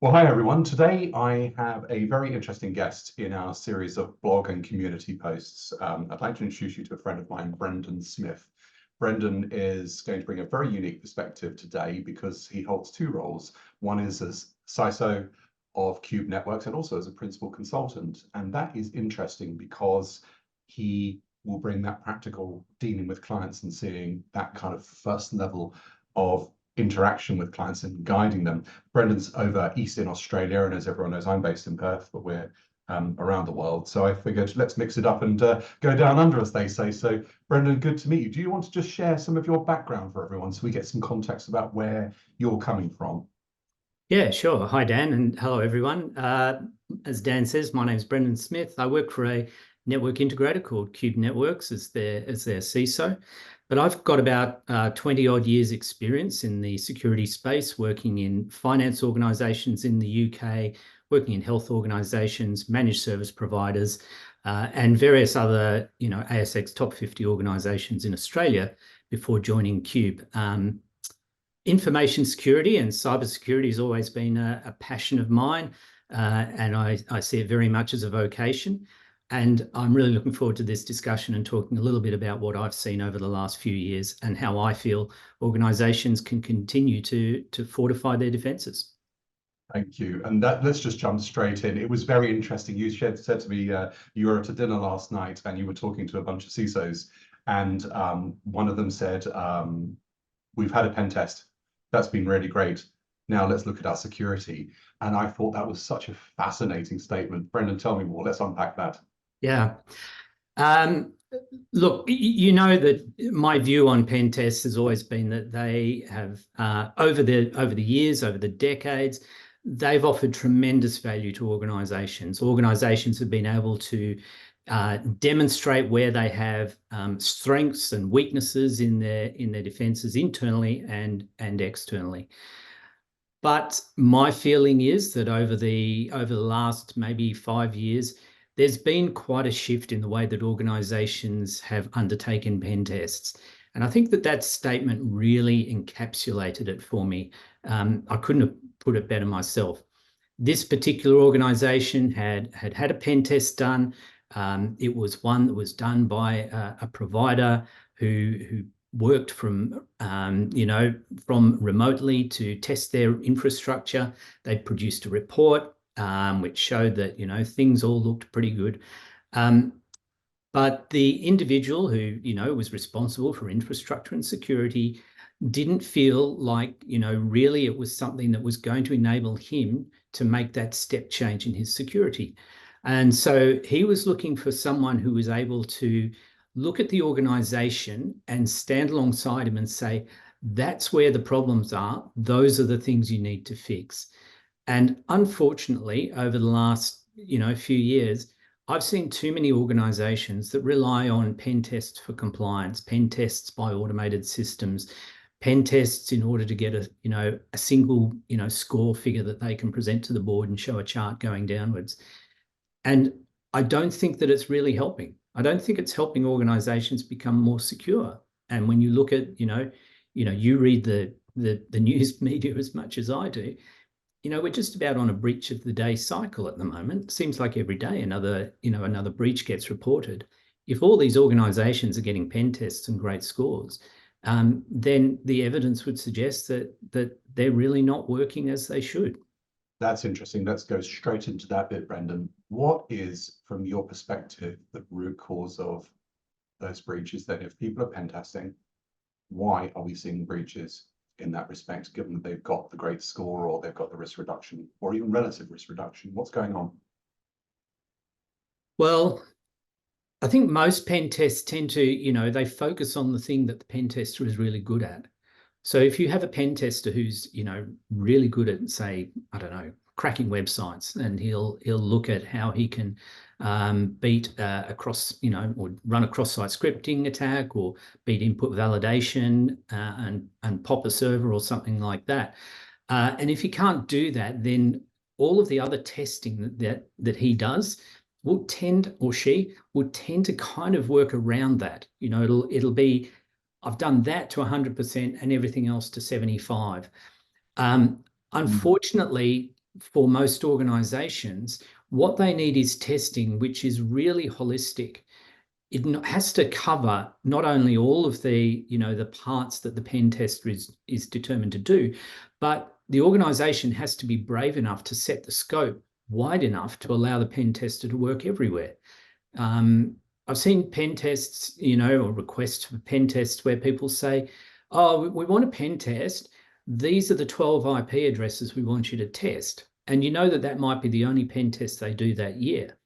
Well, hi everyone. Today I have a very interesting guest in our series of blog and community posts. I'd like to introduce you to a friend of mine, Brendan Smith. Brendan is going to bring a very unique perspective today because he holds two roles. One is as CISO of Cube Networks and also as a principal consultant. And that is interesting because he will bring that practical dealing with clients and seeing that kind of first level of interaction with clients and guiding them. Brendan's over east in Australia, and as everyone knows, I'm based in Perth, but we're around the world. So I figured let's mix it up and go down under, as they say. So Brendan, good to meet you. Do you want to just share some of your background for everyone so we get some context about where you're coming from? Yeah, sure. Hi, Dan, and hello, everyone. As Dan says, my name is Brendan Smith. I work for a network integrator called Cube Networks as their CISO. But I've got about 20 odd years experience in the security space, working in finance organizations in the UK, working in health organizations, managed service providers, and various other, ASX top 50 organizations in Australia before joining Cube. Information security and cybersecurity has always been a passion of mine, and I see it very much as a vocation. And I'm really looking forward to this discussion and talking a little bit about what I've seen over the last few years and how I feel organisations can continue to fortify their defences. Thank you. And let's just jump straight in. It was very interesting. You said to me you were at a dinner last night and you were talking to a bunch of CISOs, and one of them said, we've had a pen test. That's been really great. Now let's look at our security. And I thought that was such a fascinating statement. Brendan, tell me more. Let's unpack that. Yeah. Look, you know that my view on pen tests has always been that they have, over the years, over the decades, they've offered tremendous value to organisations. Organisations have been able to demonstrate where they have strengths and weaknesses in their defences internally and externally. But my feeling is that over the last maybe 5 years, there's been quite a shift in the way that organisations have undertaken pen tests. And I think that statement really encapsulated it for me. I couldn't have put it better myself. This particular organisation had a pen test done. It was one that was done by a provider who worked from remotely to test their infrastructure. They produced a report which showed that, things all looked pretty good. But the individual who, was responsible for infrastructure and security didn't feel like, really it was something that was going to enable him to make that step change in his security. And so he was looking for someone who was able to look at the organization and stand alongside him and say, that's where the problems are. Those are the things you need to fix. And unfortunately, over the last, few years, I've seen too many organizations that rely on pen tests for compliance, pen tests by automated systems, pen tests in order to get a single, score figure that they can present to the board and show a chart going downwards. And I don't think that it's really helping. I don't think it's helping organizations become more secure. And when you look at, you read the news media as much as I do, we're just about on a breach of the day cycle at the moment. It seems like every day another breach gets reported. If all these organizations are getting pen tests and great scores, then the evidence would suggest that they're really not working as they should. That's interesting. Let's go straight into that bit, Brendan. What is, from your perspective, the root cause of those breaches then? If people are pen testing, why are we seeing breaches in that respect, given that they've got the great score or they've got the risk reduction or even relative risk reduction? What's going on? Well, I think most pen tests tend to, they focus on the thing that the pen tester is really good at. So if you have a pen tester who's, really good at, say, I don't know, cracking websites, and he'll look at how he can beat across, or run a cross-site scripting attack or beat input validation and pop a server or something like that. And if he can't do that, then all of the other testing that he does will tend, or she will tend to kind of work around that. It'll be, I've done that to 100% and everything else to 75. Unfortunately, for most organizations, what they need is testing, which is really holistic. It has to cover not only all of the, the parts that the pen tester is determined to do, but the organization has to be brave enough to set the scope wide enough to allow the pen tester to work everywhere. I've seen pen tests, or requests for pen tests where people say, oh, we want a pen test. These are the 12 IP addresses we want you to test. And that might be the only pen test they do that year.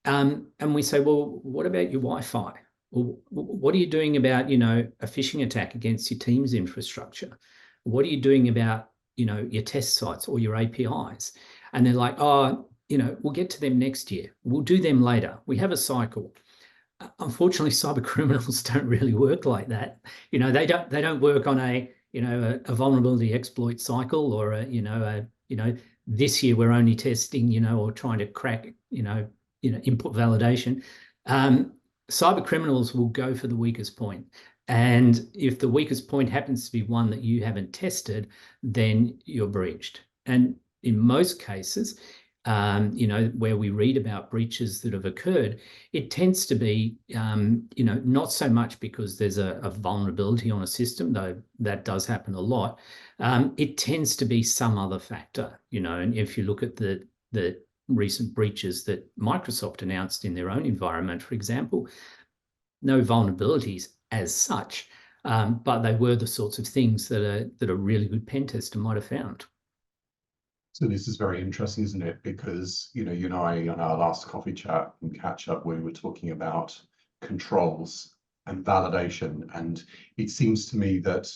And we say, well, what about your Wi-Fi? Well, what are you doing about, a phishing attack against your team's infrastructure? What are you doing about, your test sites or your APIs? And they're like, oh, we'll get to them next year. We'll do them later. We have a cycle. Unfortunately, cyber criminals don't really work like that. They don't work on a vulnerability exploit cycle, or this year we're only testing, or trying to crack, input validation. Cyber criminals will go for the weakest point. And if the weakest point happens to be one that you haven't tested, then you're breached. And in most cases, where we read about breaches that have occurred, it tends to be, not so much because there's a vulnerability on a system, though that does happen a lot. It tends to be some other factor, and if you look at the recent breaches that Microsoft announced in their own environment, for example, no vulnerabilities as such, but they were the sorts of things that a really good pen tester might have found. So this is very interesting, isn't it? Because, you and I, on our last coffee chat and catch up, we were talking about controls and validation. And it seems to me that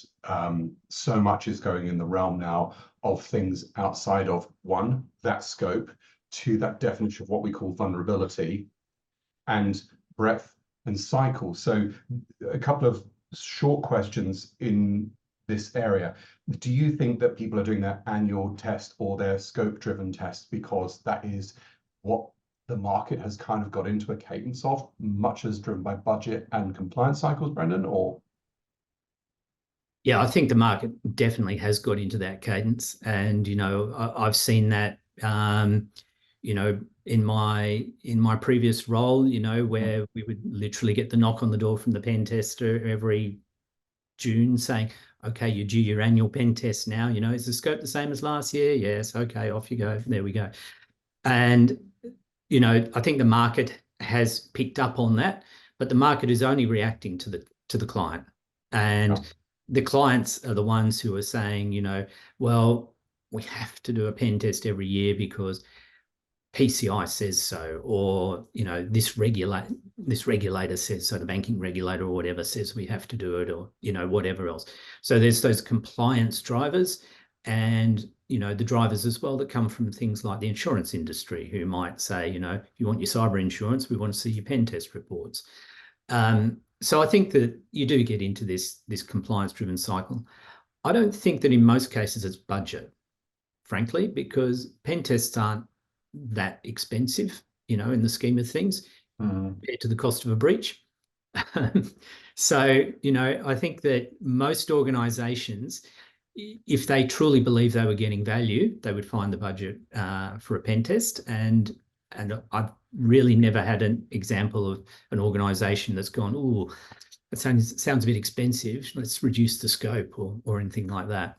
so much is going in the realm now of things outside of, one, that scope, two, that definition of what we call vulnerability, and breadth and cycle. So a couple of short questions in this area. Do you think that people are doing their annual test or their scope-driven test because that is what the market has kind of got into a cadence of, much as driven by budget and compliance cycles, Brendan, or? Yeah, I think the market definitely has got into that cadence. And, I've seen that, in my previous role, where we would literally get the knock on the door from the pen tester every June saying, okay, you do your annual pen test now, is the scope the same as last year? Yes. Okay, off you go. There we go. And, I think the market has picked up on that, but the market is only reacting to the client. And the clients are the ones who are saying, well, we have to do a pen test every year because PCI says so, or this regulator says so, the banking regulator or whatever says we have to do it, or whatever else. So there's those compliance drivers, and the drivers as well that come from things like the insurance industry, who might say, if you want your cyber insurance, we want to see your pen test reports. So I think that you do get into this compliance-driven cycle. I don't think that in most cases it's budget, frankly, because pen tests aren't that expensive, in the scheme of things, compared to the cost of a breach. So, I think that most organizations, if they truly believe they were getting value, they would find the budget for a pen test. And I've really never had an example of an organization that's gone, oh, that sounds a bit expensive, let's reduce the scope, or anything like that.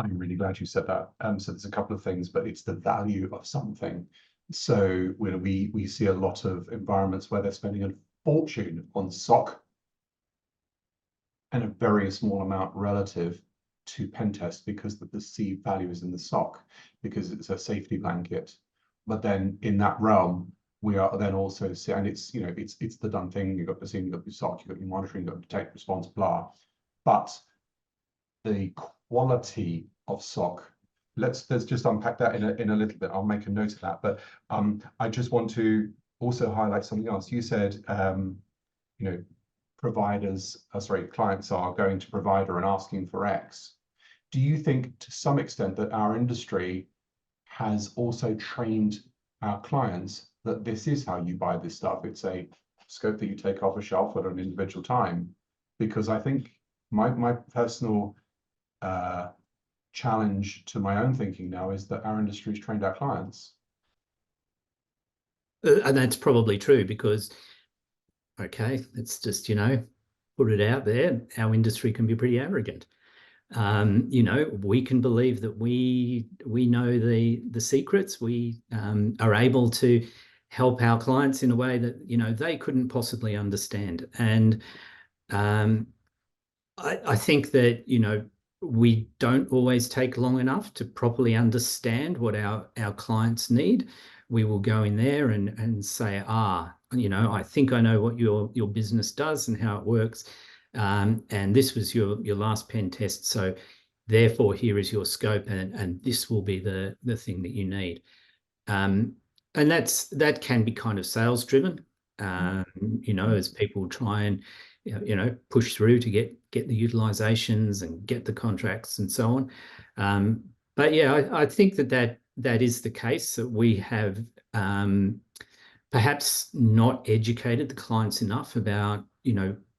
I'm really glad you said that. So there's a couple of things, but it's the value of something. So we see a lot of environments where they're spending a fortune on SOC and a very small amount relative to pen test, because the perceived value is in the SOC, because it's a safety blanket. But then in that realm, we are then also seeing, and it's it's the done thing. You've got the scene, you've got your SOC, you've got your monitoring, you've got detect, response, blah. But the quality of SOC, let's just unpack that in a little bit. I'll make a note of that. But I just want to also highlight something else. You said clients are going to provider and asking for X. Do you think to some extent that our industry has also trained our clients that this is how you buy this stuff? It's a scope that you take off a shelf at an individual time. Because I think my personal challenge to my own thinking now is that our industry has trained our clients. And that's probably true because, okay, let's just, put it out there. Our industry can be pretty arrogant. We can believe that we know the secrets. We are able to help our clients in a way that, they couldn't possibly understand. And I think that, we don't always take long enough to properly understand what our clients need. We will go in there and say, I think I know what your business does and how it works. And this was your last pen test. So therefore, here is your scope, and this will be the thing that you need. And that can be kind of sales driven, as people try and push through to get the utilizations and get the contracts and so on. But yeah, I think that is the case, that we have perhaps not educated the clients enough about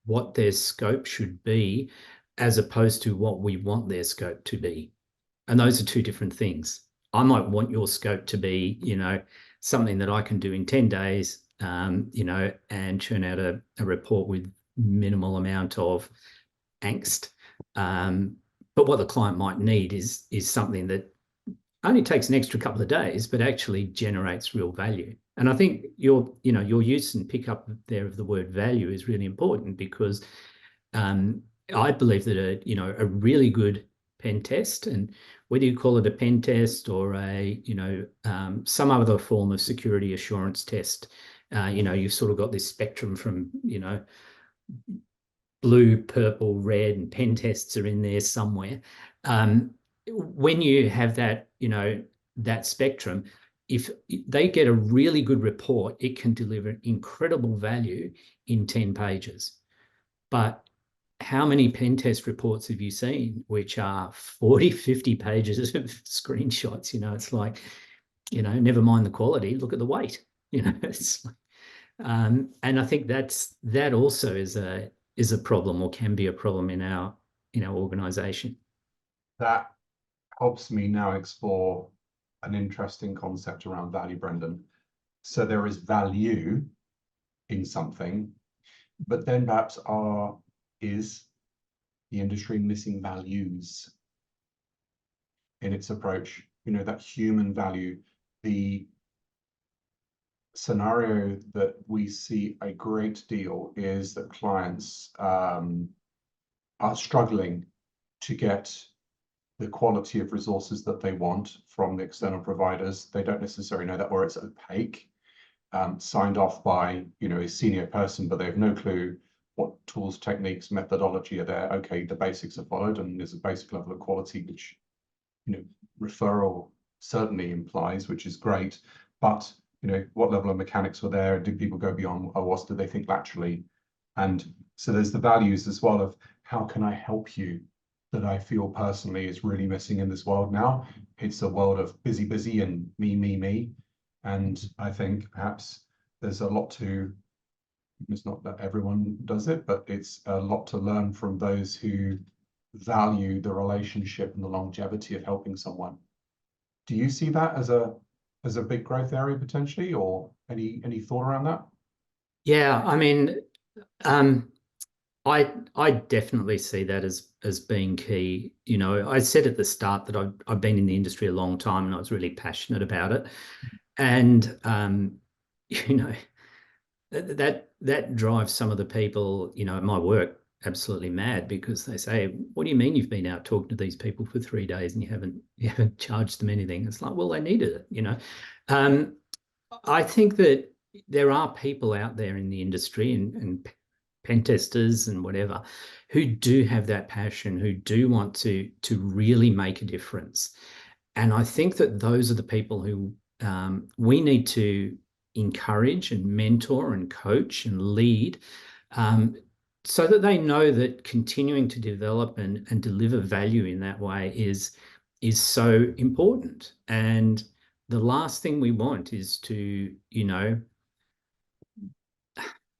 what their scope should be, as opposed to what we want their scope to be. And those are two different things. I might want your scope to be, something that I can do in 10 days, and churn out a report with minimal amount of angst. But what the client might need is something that only takes an extra couple of days, but actually generates real value. And I think your use and pick up there of the word value is really important, because I believe that a really good pen test, and whether you call it a pen test or some other form of security assurance test, you've sort of got this spectrum from blue, purple, red, and pen tests are in there somewhere. When you have that, that spectrum, if they get a really good report, it can deliver incredible value in 10 pages. But how many pen test reports have you seen which are 40, 50 pages of screenshots? It's like, never mind the quality, look at the weight. It's like, and I think that also is a problem, or can be a problem in our organization. That helps me now explore an interesting concept around value, Brendan. So there is value in something, but then perhaps is the industry missing values in its approach? That human value. The scenario that we see a great deal is that clients are struggling to get the quality of resources that they want from the external providers. They don't necessarily know that, or it's opaque, signed off by a senior person, but they have no clue what tools, techniques, methodology are there. Okay, the basics are followed, and there's a basic level of quality which referral certainly implies, which is great. But what level of mechanics were there? Did people go beyond, or what did they think laterally? And so there's the values as well of how can I help you, that I feel personally is really missing in this world now. It's a world of busy and me. And I think perhaps there's a lot to, it's not that everyone does it, but it's a lot to learn from those who value the relationship and the longevity of helping someone. Do you see that as a big growth area potentially, or any thought around that? Yeah, I mean, I definitely see that as being key. I said at the start that I've been in the industry a long time and I was really passionate about it. And that drives some of the people, at my work absolutely mad, because they say, what do you mean you've been out talking to these people for 3 days and you haven't charged them anything? It's like, well, they needed it, I think that there are people out there in the industry and pen testers and whatever, who do have that passion, who do want to really make a difference. And I think that those are the people who we need to encourage and mentor and coach and lead, so that they know that continuing to develop and deliver value in that way is so important. And the last thing we want is to, I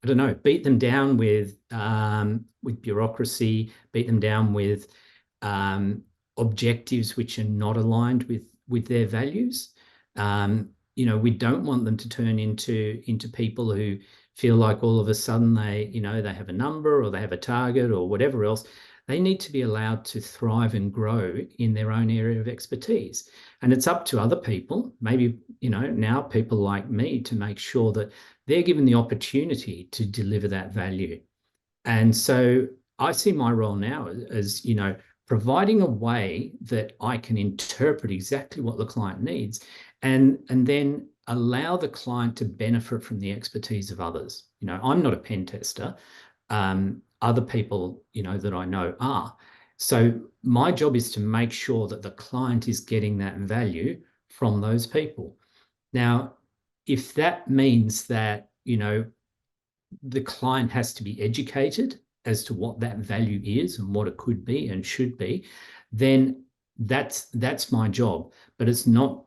don't know, beat them down with bureaucracy, beat them down with objectives which are not aligned with their values. You know, we don't want them to turn into people who feel like all of a sudden they have a number or they have a target or whatever else. They need to be allowed to thrive and grow in their own area of expertise. And it's up to other people, maybe, now people like me, to make sure that they're given the opportunity to deliver that value. And so I see my role now as, providing a way that I can interpret exactly what the client needs and then allow the client to benefit from the expertise of others. I'm not a pen tester. Other people, that I know are. So my job is to make sure that the client is getting that value from those people. Now, if that means that, the client has to be educated as to what that value is and what it could be and should be, then that's my job. But it's not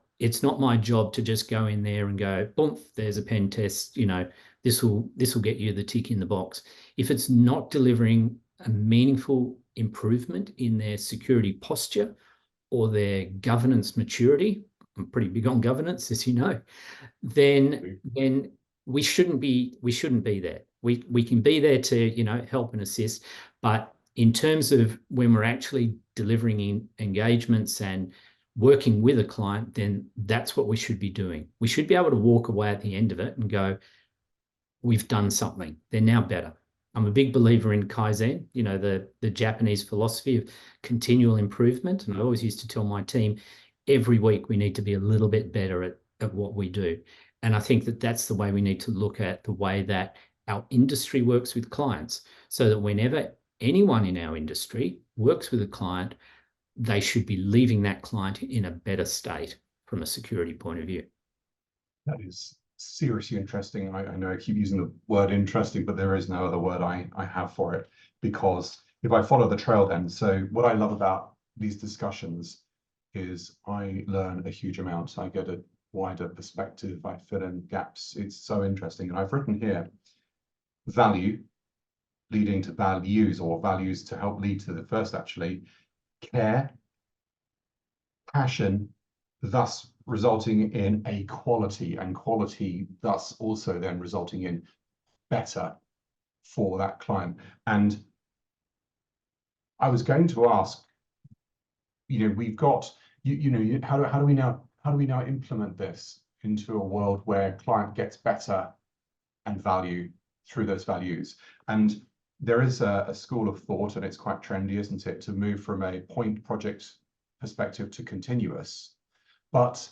my job to just go in there and go, boom, there's a pen test, this will get you the tick in the box. If it's not delivering a meaningful improvement in their security posture or their governance maturity, I'm pretty big on governance, as you know, then we shouldn't be there. We can be there to, help and assist, but in terms of when we're actually delivering engagements and working with a client, then that's what we should be doing. We should be able to walk away at the end of it and go, we've done something. They're now better. I'm a big believer in Kaizen, the Japanese philosophy of continual improvement. And I always used to tell my team, every week we need to be a little bit better at what we do. And I think that that's the way we need to look at the way that our industry works with clients, so that whenever anyone in our industry works with a client, they should be leaving that client in a better state from a security point of view. That is seriously interesting. I know I keep using the word interesting, but there is no other word I have for it, because if I follow the trail then, so what I love about these discussions is I learn a huge amount. I get a wider perspective, I fill in gaps. It's so interesting. And I've written here, value leading to values, or values to help lead to the first, actually, care, passion, thus resulting in a quality, and quality thus also then resulting in better for that client. And I was going to ask, we've got, how do we now implement this into a world where client gets better and value through those values? And there is a school of thought, and it's quite trendy, isn't it, to move from a point project perspective to continuous. But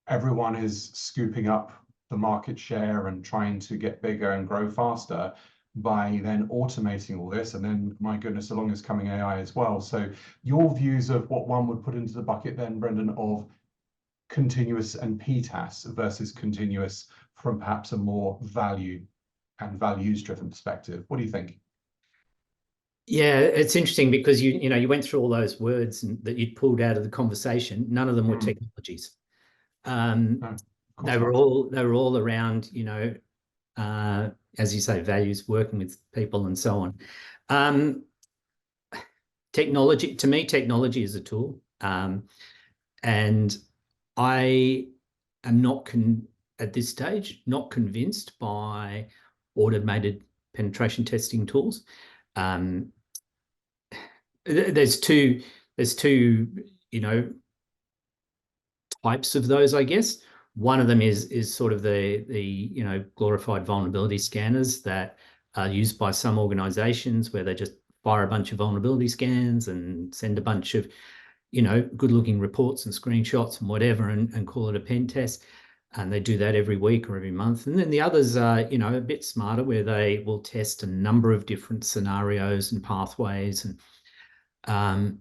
everyone is scooping up the market share and trying to get bigger and grow faster by then automating all this. And then, my goodness, along is coming AI as well. So your views of what one would put into the bucket then, Brendan, of continuous and PTAS versus continuous from perhaps a more value and values-driven perspective. What do you think? Yeah, it's interesting because you went through all those words that you'd pulled out of the conversation. None of them were technologies. No, they were all around, as you say, values, working with people, and so on. Technology, to me, technology is a tool, and I am not at this stage not convinced by automated penetration testing tools. There's two types of those, I guess. One of them is sort of the glorified vulnerability scanners that are used by some organizations, where they just fire a bunch of vulnerability scans and send a bunch of good-looking reports and screenshots and whatever, and call it a pen test. And they do that every week or every month. And then the others are, a bit smarter, where they will test a number of different scenarios and pathways. And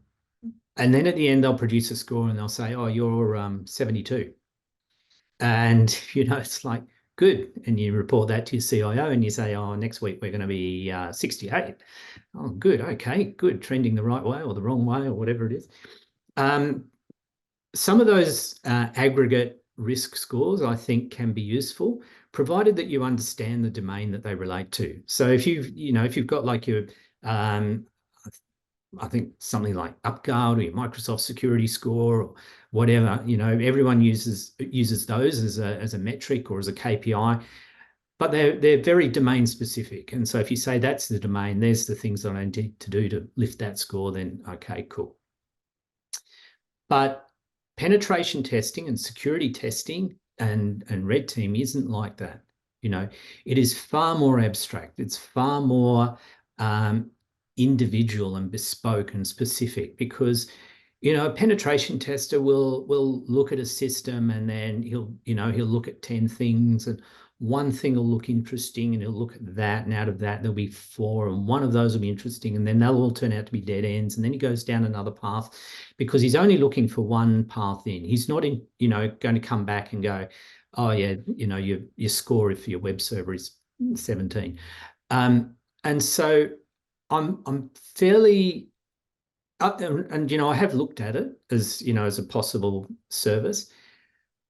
then at the end, they'll produce a score and they'll say, oh, you're 72. And, it's like, good. And you report that to your CIO and you say, oh, next week we're going to be 68. Oh, good. Okay, good. Trending the right way or the wrong way or whatever it is. Some of those aggregate risk scores, I think, can be useful, provided that you understand the domain that they relate to. So if you've got like your I think something like UpGuard or your Microsoft Security Score or whatever, everyone uses those as a metric or as a KPI, but they're very domain specific. And so if you say that's the domain, there's the things that I need to do to lift that score, then okay, cool. But penetration testing and security testing and red team isn't like that. It is far more abstract. It's far more individual and bespoke and specific, because a penetration tester will look at a system and then he'll look at 10 things, and one thing will look interesting and he'll look at that, and out of that there'll be 4, and one of those will be interesting, and then they'll all turn out to be dead ends, and then he goes down another path because he's only looking for one path in. He's not going to come back and go, oh yeah, your score for your web server is 17. And so I'm fairly and I have looked at it as as a possible service,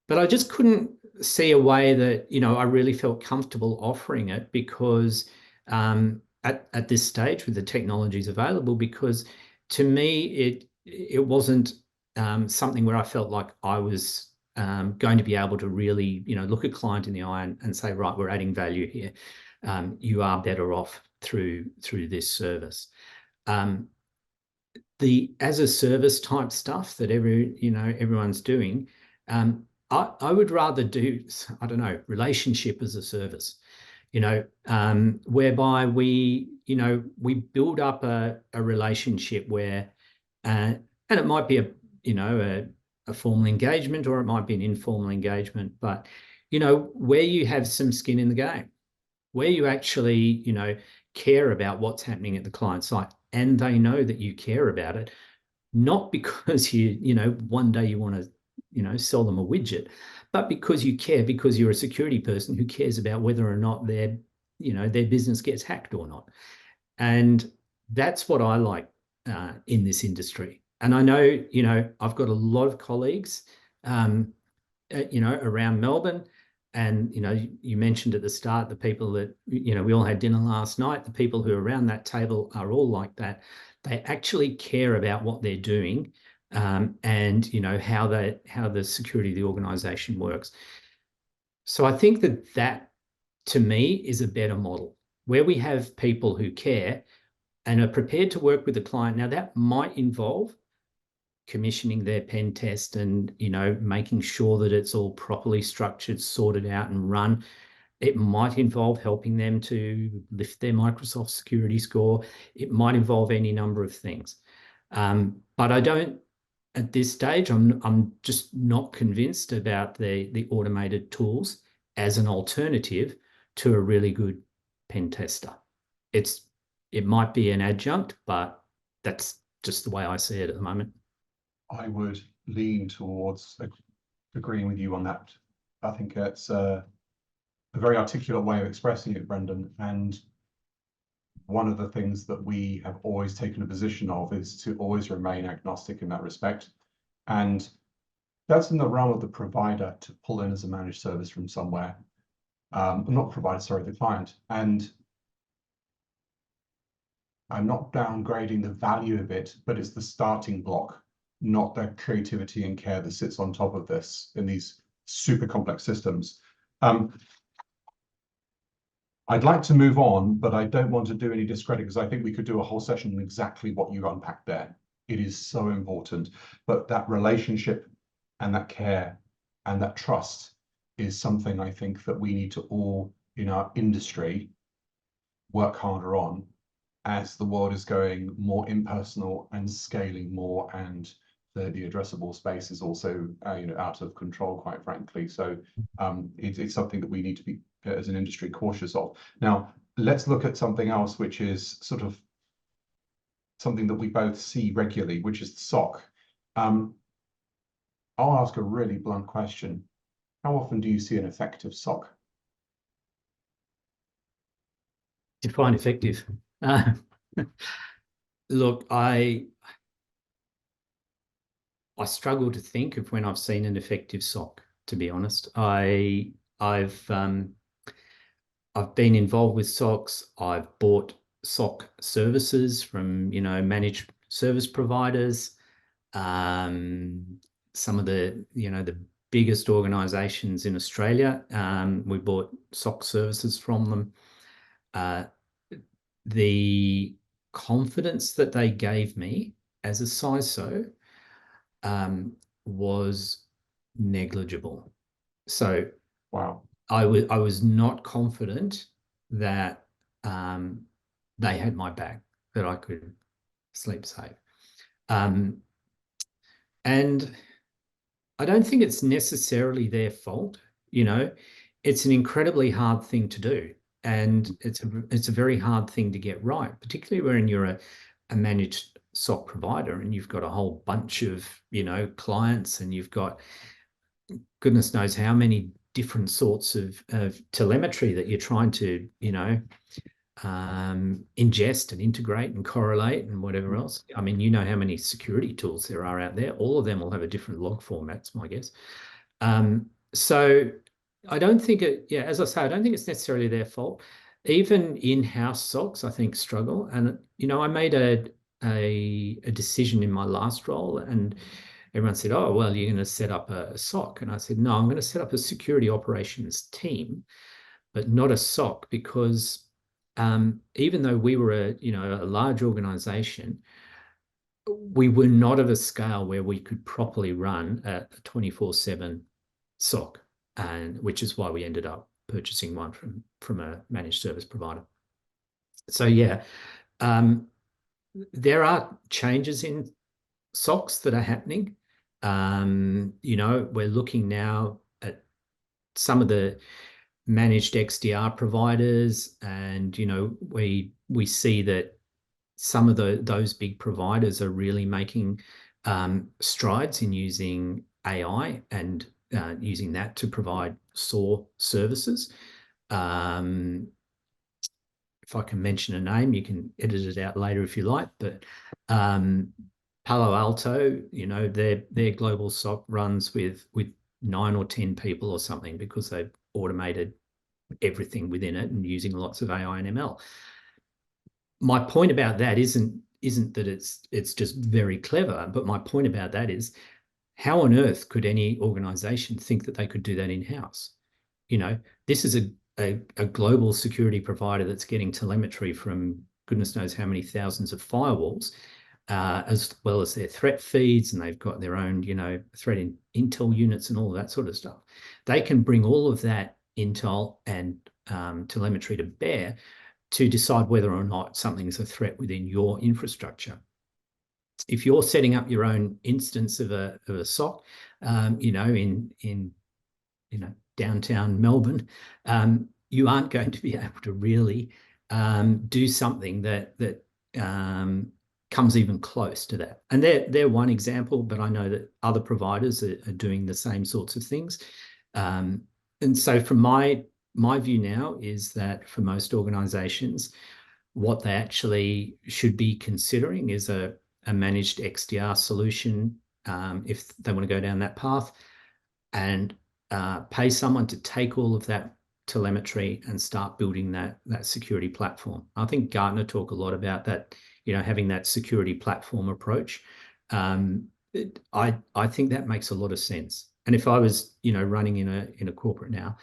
but I just couldn't see a way that I really felt comfortable offering it, because at this stage with the technologies available, because to me it wasn't something where I felt like I was going to be able to really look a client in the eye and say, right, we're adding value here. You are better off through this service. The as a service type stuff that everyone's doing, I would rather do, I don't know, relationship as a service, whereby we build up a relationship where, and it might be a formal engagement, or it might be an informal engagement, but where you have some skin in the game, where you actually care about what's happening at the client site, and they know that you care about it, not because one day you want to sell them a widget, but because you care, because you're a security person who cares about whether or not their business gets hacked or not. And that's what I like in this industry. And I know I've got a lot of colleagues around Melbourne. And, you mentioned at the start, the people that, we all had dinner last night, the people who are around that table are all like that. They actually care about what they're doing, and, how the security of the organization works. So I think that to me is a better model, where we have people who care and are prepared to work with the client. Now that might involve commissioning their pen test and making sure that it's all properly structured, sorted out and run. It might involve helping them to lift their Microsoft security score. It might involve any number of things, but I don't, at this stage, I'm just not convinced about the automated tools as an alternative to a really good pen tester. It might be an adjunct, but that's just the way I see it at the moment. I would lean towards agreeing with you on that. I think it's a very articulate way of expressing it, Brendan. And one of the things that we have always taken a position of is to always remain agnostic in that respect. And that's in the realm of the provider to pull in as a managed service from somewhere. Not provider, sorry, the client. And I'm not downgrading the value of it, but it's the starting block, not the creativity and care that sits on top of this in these super complex systems. I'd like to move on, but I don't want to do any discredit, because I think we could do a whole session on exactly what you unpacked there. It is so important, but that relationship and that care and that trust is something I think that we need to all in our industry work harder on, as the world is going more impersonal and scaling more, and the addressable space is also out of control, quite frankly. So it's something that we need to be, as an industry, cautious of. Now let's look at something else, which is sort of something that we both see regularly, which is the SOC. I'll ask a really blunt question. How often do you see an effective SOC? Define effective. Look, I struggle to think of when I've seen an effective SOC, to be honest. I've been involved with SOCs. I've bought SOC services from managed service providers, some of the, the biggest organizations in Australia. We bought SOC services from them. The confidence that they gave me as a CISO was negligible. So Wow. I was not confident that they had my back, that I could sleep safe. And I don't think it's necessarily their fault. It's an incredibly hard thing to do, and it's a very hard thing to get right, particularly when you're a managed SOC provider and you've got a whole bunch of clients, and you've got goodness knows how many different sorts of telemetry that you're trying to ingest and integrate and correlate and whatever else. I mean, how many security tools there are out there. All of them will have a different log formats, my guess. So I don't think as I say, I don't think it's necessarily their fault. Even in-house SOCs, I think, struggle. And, I made a decision in my last role, and everyone said, oh, well, you're going to set up a SOC. And I said, no, I'm going to set up a security operations team, but not a SOC, because even though we were a large organization, we were not of a scale where we could properly run a 24/7 SOC, and which is why we ended up purchasing one from a managed service provider. So there are changes in SOCs that are happening. We're looking now at some of the managed XDR providers, and we see that some of those big providers are really making strides in using AI and using that to provide SOAR services. If I can mention a name, you can edit it out later if you like, but Palo Alto, their global SOC runs with 9 or 10 people or something, because they've automated everything within it and using lots of AI and ML. My point about that isn't that it's just very clever, but my point about that is, how on earth could any organization think that they could do that in-house? This is a global security provider that's getting telemetry from goodness knows how many thousands of firewalls, as well as their threat feeds, and they've got their own, threat intel units and all of that sort of stuff. They can bring all of that intel and telemetry to bear to decide whether or not something is a threat within your infrastructure. If you're setting up your own instance of a SOC, in downtown Melbourne, you aren't going to be able to really do something that comes even close to that. And they're one example, but I know that other providers are doing the same sorts of things. And so from my view now is that for most organizations, what they actually should be considering is a managed XDR solution, if they want to go down that path, and pay someone to take all of that telemetry and start building that security platform. I think Gartner talk a lot about that, having that security platform approach. I think that makes a lot of sense. And if I was, running in a corporate now,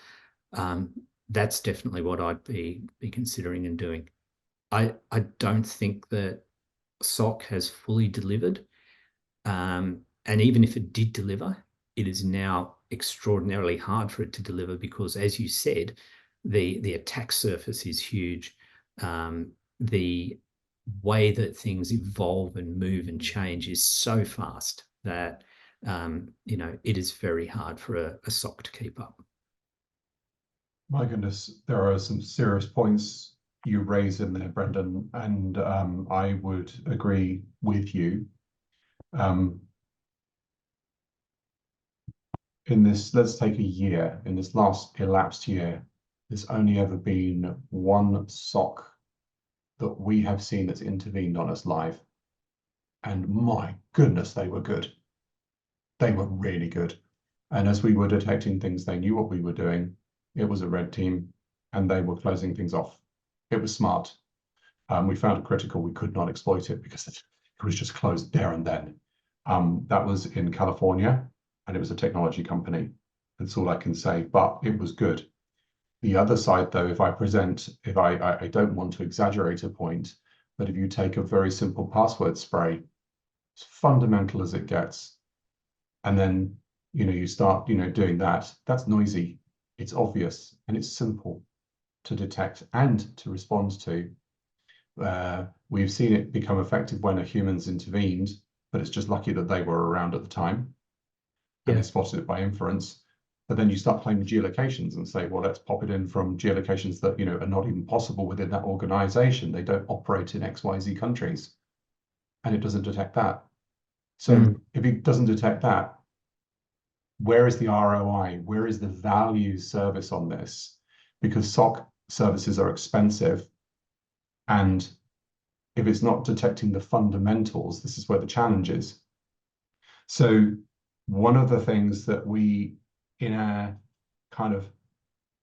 that's definitely what I'd be considering and doing. I don't think that SOC has fully delivered. And even if it did deliver, it is now extraordinarily hard for it to deliver, because, as you said, the attack surface is huge. The way that things evolve and move and change is so fast that it is very hard for a SOC to keep up. My goodness, there are some serious points you raise in there, Brendan, and I would agree with you. In this, let's take a year. In this last elapsed year, there's only ever been one SOC that we have seen that's intervened on us live. And my goodness, they were good. They were really good. And as we were detecting things, they knew what we were doing. It was a red team, and they were closing things off. It was smart. We found it critical. We could not exploit it because It was just closed there and then. That was in California, and it was a technology company. That's all I can say, but it was good. The other side, though, if I don't want to exaggerate a point, but if you take a very simple password spray, as fundamental as it gets, and then you start doing that, that's noisy, it's obvious, and it's simple to detect and to respond to. We've seen it become effective when a human's intervened, but it's just lucky that they were around at the time and they spotted it by inference. But then you start playing with geolocations and say, well, let's pop it in from geolocations that are not even possible within that organization. They don't operate in XYZ countries, and it doesn't detect that. So if it doesn't detect that, where is the ROI? Where is the value service on this? Because SOC services are expensive, and if it's not detecting the fundamentals, this is where the challenge is. So one of the things that we, in our kind of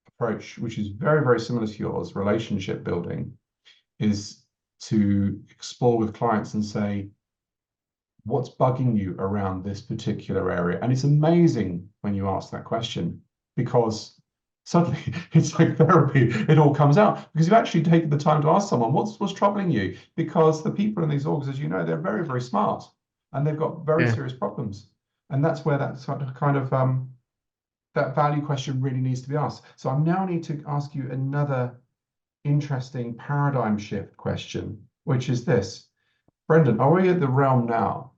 approach, which is very, very similar to yours, relationship building, is to explore with clients and say, what's bugging you around this particular area? And it's amazing when you ask that question, because suddenly it's like therapy. It all comes out because you've actually taken the time to ask someone, what's troubling you? Because the people in these orgs, as you know, they're very, very smart, and they've got very serious problems. And that's where that sort of kind of that value question really needs to be asked. So I now need to ask you another interesting paradigm shift question, which is this. Brendan, are we at the realm now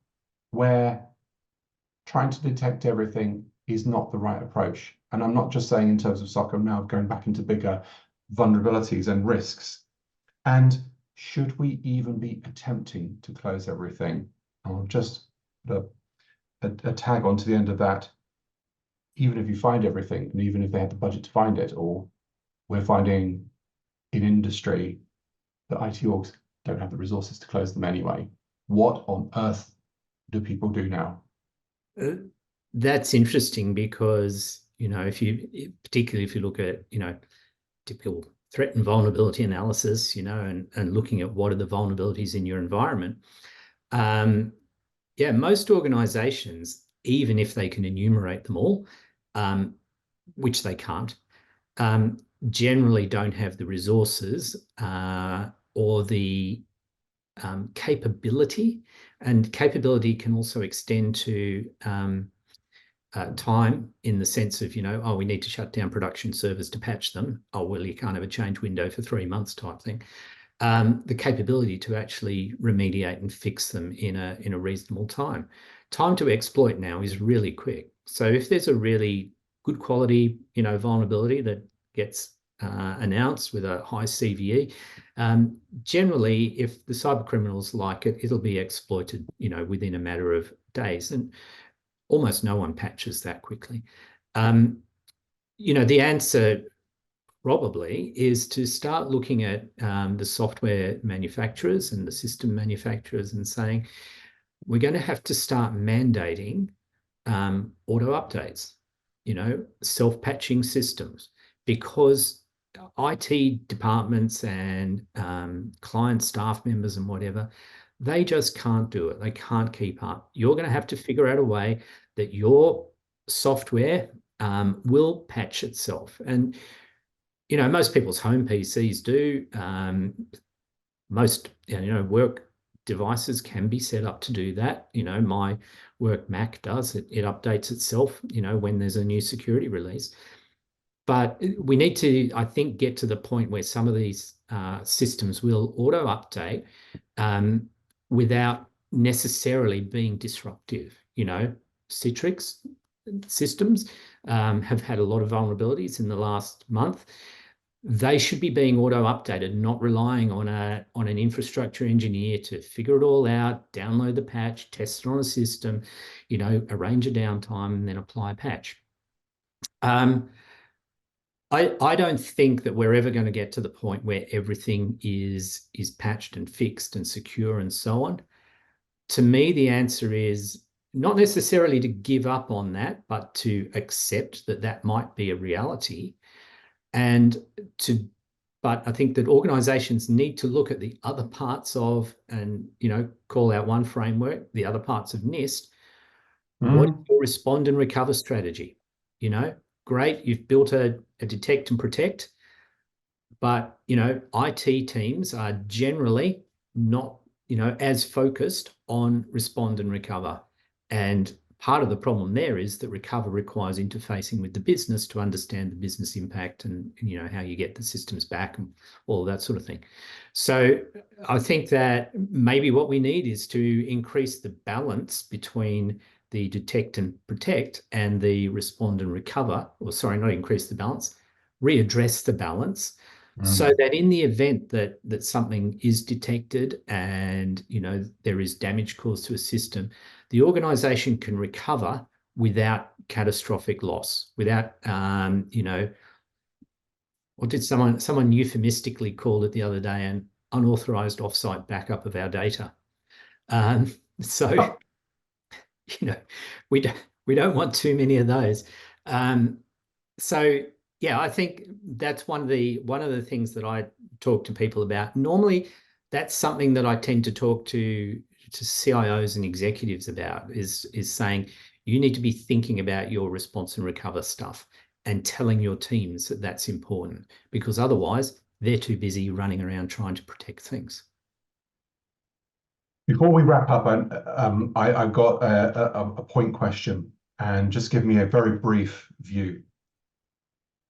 where trying to detect everything is not the right approach? And I'm not just saying in terms of SOC, I'm now going back into bigger vulnerabilities and risks. And should we even be attempting to close everything? I'll just put a tag onto the end of that. Even if you find everything, and even if they had the budget to find it, or we're finding in industry that IT orgs don't have the resources to close them anyway, what on earth do people do now? That's interesting because, particularly if you look at, typical threat and vulnerability analysis, and looking at what are the vulnerabilities in your environment. Most organizations, even if they can enumerate them all, which they can't, generally don't have the resources or the capability. And capability can also extend to time, in the sense of, we need to shut down production servers to patch them. Oh, well, you can't have a change window for 3 months type thing. The capability to actually remediate and fix them in a reasonable time. Time to exploit now is really quick. So if there's a really good quality, vulnerability that gets announced with a high CVE, generally, if the cyber criminals like it, it'll be exploited, within a matter of days, and almost no one patches that quickly. The answer probably is to start looking at the software manufacturers and the system manufacturers and saying, we're going to have to start mandating auto updates, self-patching systems, because IT departments and client staff members and whatever, they just can't do it. They can't keep up. You're going to have to figure out a way that your software will patch itself. And, most people's home PCs do. Most, work devices can be set up to do that. My work Mac does. It updates itself, when there's a new security release. But we need to, I think, get to the point where some of these systems will auto-update without necessarily being disruptive. Citrix systems have had a lot of vulnerabilities in the last month. They should be being auto-updated, not relying on an infrastructure engineer to figure it all out, download the patch, test it on a system, arrange a downtime, and then apply a patch. I don't think that we're ever going to get to the point where everything is patched and fixed and secure and so on. To me, the answer is not necessarily to give up on that, but to accept that that might be a reality, and to but I think that organizations need to look at the other parts of, and, call out one framework, the other parts of NIST. What is your respond and recover strategy? Great, you've built a detect and protect, but, IT teams are generally not, as focused on respond and recover. And part of the problem there is that recover requires interfacing with the business to understand the business impact and, how you get the systems back and all that sort of thing. So I think that maybe what we need is to increase the balance between the detect and protect and the respond and recover, or sorry, not increase the balance, readdress the balance, so that in the event that something is detected and, there is damage caused to a system, the organization can recover without catastrophic loss, without, what did someone euphemistically call it the other day, an unauthorized offsite backup of our data. So, we don't want too many of those. So yeah, I think that's one of the things that I talk to people about. Normally, that's something that I tend to talk to CIOs and executives about, is saying you need to be thinking about your response and recover stuff and telling your teams that that's important, because otherwise they're too busy running around trying to protect things. Before we wrap up, I've got a point question, and just give me a very brief view.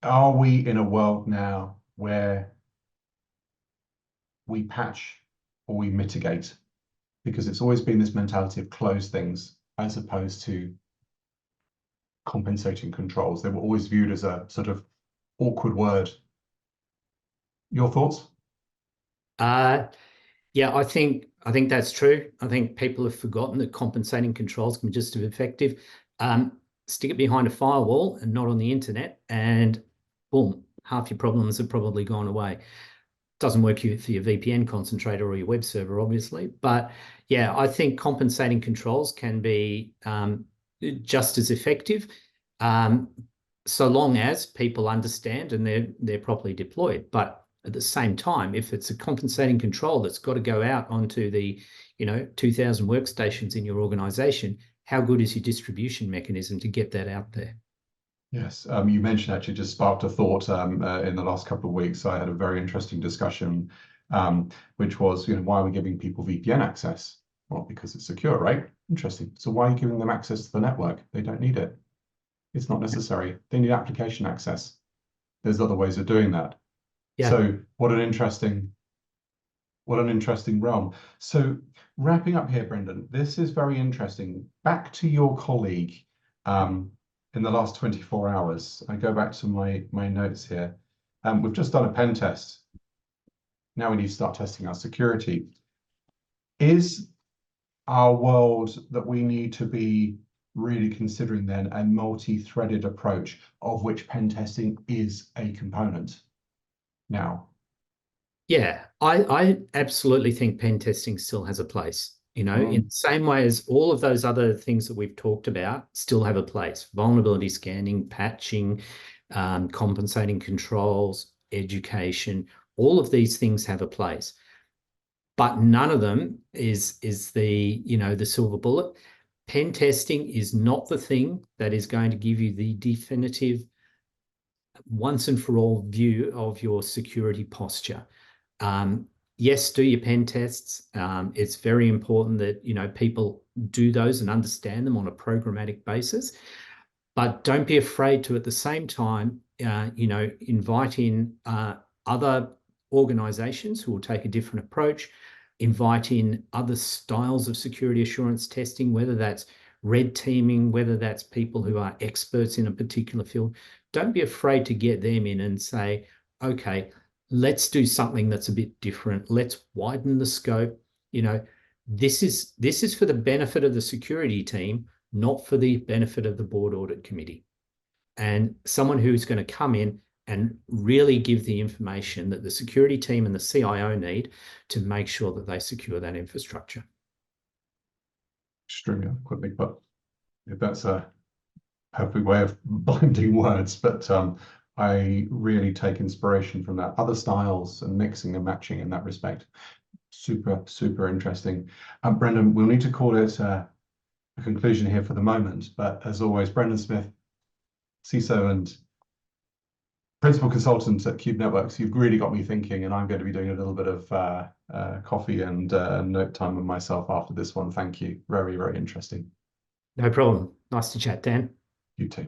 Are we in a world now where we patch or we mitigate? Because it's always been this mentality of close things as opposed to compensating controls. They were always viewed as a sort of awkward word. Your thoughts? Yeah, I think that's true. I think people have forgotten that compensating controls can be just as effective. Stick it behind a firewall and not on the internet, and boom, half your problems have probably gone away. Doesn't work for your VPN concentrator or your web server, obviously. But yeah, I think compensating controls can be just as effective, so long as people understand and they're properly deployed. But at the same time, if it's a compensating control that's got to go out onto the 2,000 workstations in your organization, how good is your distribution mechanism to get that out there? Yes, you mentioned, actually just sparked a thought in the last couple of weeks. I had a very interesting discussion, which was, why are we giving people VPN access? Well, because it's secure, right? Interesting. So why are you giving them access to the network? They don't need it. It's not necessary. They need application access. There's other ways of doing that. Yeah. So what an interesting realm. So wrapping up here, Brendan, this is very interesting. Back to your colleague, in the last 24 hours, I go back to my notes here. We've just done a pen test. Now we need to start testing our security. Is our world that we need to be really considering then a multi-threaded approach, of which pen testing is a component now? Yeah, I absolutely think pen testing still has a place. In the same way as all of those other things that we've talked about still have a place. Vulnerability scanning, patching, compensating controls, education, all of these things have a place. But none of them is the, the silver bullet. Pen testing is not the thing that is going to give you the definitive once and for all view of your security posture. Yes, do your pen tests. It's very important that, people do those and understand them on a programmatic basis, but don't be afraid to, at the same time, invite in other organizations who will take a different approach, invite in other styles of security assurance testing, whether that's red teaming, whether that's people who are experts in a particular field. Don't be afraid to get them in and say, okay, let's do something that's a bit different. Let's widen the scope. This is for the benefit of the security team, not for the benefit of the board audit committee. And someone who's going to come in and really give the information that the security team and the CIO need to make sure that they secure that infrastructure. Extremely quickly, but if that's a perfect way of blending words, but I really take inspiration from that. Other styles and mixing and matching in that respect. Super, super interesting. Brendan, we'll need to call it a conclusion here for the moment. But as always, Brendan Smith, CISO and principal consultant at Cube Networks, you've really got me thinking, and I'm going to be doing a little bit of coffee and note time with myself after this one. Thank you. Very, very interesting. No problem. Nice to chat, Dan. You too.